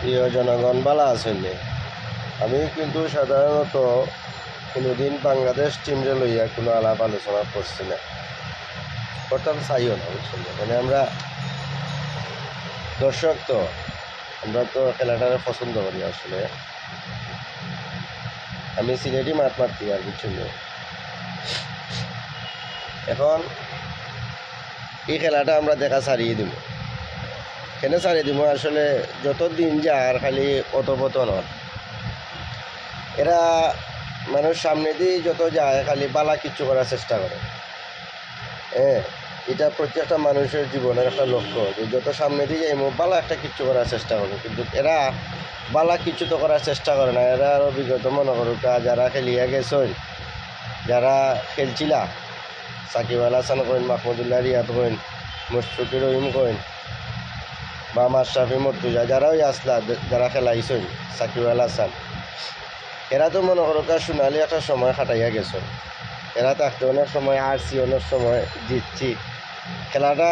প্রিয় জনগণ ভালো আছেন? আমি কিন্তু সাধারণত কোনোদিন বাংলাদেশ টিমরে লইয়া কোনো আলাপ আলোচনা করছি না, করতাম চাইও না, বুঝছেন? মানে আমরা দর্শক তো, আমরা তো খেলাটারে পছন্দ করি। আসলে আমি সিলেটি মাঠ মারতি আর বুঝছেন। এখন এই খেলাটা আমরা দেখা ছাড়িয়ে দিব। কেন ছাড়িয়ে দিব? আসলে যত দিন যার খালি অতপতন হয়। এরা মানুষ সামনে দিয়ে যত যায় খালি বালা কিচ্ছু করার চেষ্টা করে। এটা প্রত্যেকটা মানুষের জীবনের একটা লক্ষ্য, যে যত সামনে দিয়ে যায় বালা একটা কিচ্ছু করার চেষ্টা করে, কিন্তু এরা বালা কিচ্ছু তো করার চেষ্টা করে না। এরা আরও বিগত মনে করুকা যারা খেলিয়া গেছেন, যারা খেলছিলা, Shakib Al Hasan coin, Mahmudullah Riyad coin, Mushfiqur Rahim coin, বা মাশরাফি মর্তুজা, যারাই আসলা, যারা খেলাইছেন, সাকিব আল হাসান, এরা তো মনে করুকা সোনালি একটা সময় খাটাইয়া গেছেন। এরা থাকতে অনেক সময় আরছি, অনেক সময় জিতছি, খেলাটা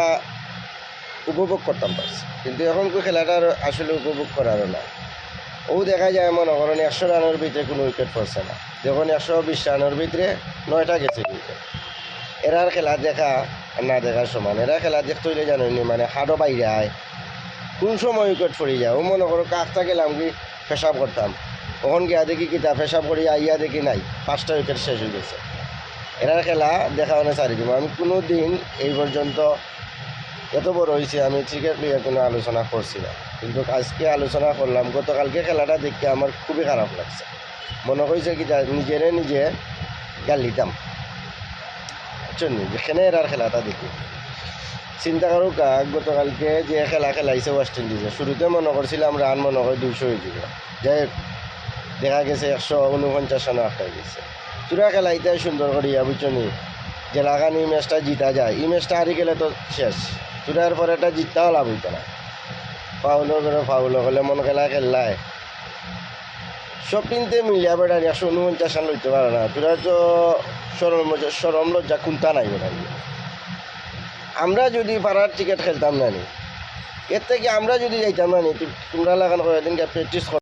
উপভোগ করতাম পারছি। কিন্তু এখন খেলাটা আসলে উপভোগ করারও না। ও দেখা যায় মনে করেন 100 রানের ভিতরে কোনো উইকেট পড়ছে না, যখন 120 রানের ভিতরে 9টা গেছে উইকেট। এরার খেলা দেখা না দেখার সমান। এরা খেলা দেখতে হইলে জানেনি, মানে হাড়ও বাইরে আয়, কোন সময় উইকেট পড়ে যায়। ও মনে করো কাজটা গেলাম কি পেশাব করতাম, তখন গিয়া দেখি কিতা পেশাব করি আইয়া দেখি নাই 5টা উইকেট শেষ হয়ে গেছে। এরার খেলা দেখা মানে ছাড়ি দিব। আমি কোনো দিন এই পর্যন্ত এত বড় হয়েছে আমি ক্রিকেট নিয়ে কোনো আলোচনা করছি না, কিন্তু আজকে আলোচনা করলাম। গতকালকে খেলাটা দেখে আমার খুবই খারাপ লাগছে। মনে হয়েছে কি নিজেরে নিজে গাল দিতাম, বুঝছেন? যেখানে এরার খেলাটা দেখি চিন্তা করো গতকালকে যে খেলা খেলাইছে ওয়েস্ট ইন্ডিজে, শুরুতে মনে করছিলাম রান মনে হয় 200 হয়ে যাবে, যাই দেখা গেছে 149 রান আটকাই গেছে। চূড়া খেলাইতে সুন্দর করিয়া, বুঝছেন? যে লাগানি ম্যাচটা জিতা যায়, এই ম্যাচটা হারি গেলে তো শেষ। চূড়ার পরে এটা জিততেও লাভ হইতো না। ফাউলও করে ফাউলও করলে মন খেলা খেললায় সব তিনটে মিলিয়া বেড়া 149 রান লইতে পারে না। চূড়ার তো সরম লজ্জা কুন্তা নাই বেড়া। আমরা যদি পাড়ার ক্রিকেট খেলতাম না নি, এর থেকে আমরা যদি যাইতাম না নি, তোমরা লাগানো কয়েকদিন প্র্যাকটিস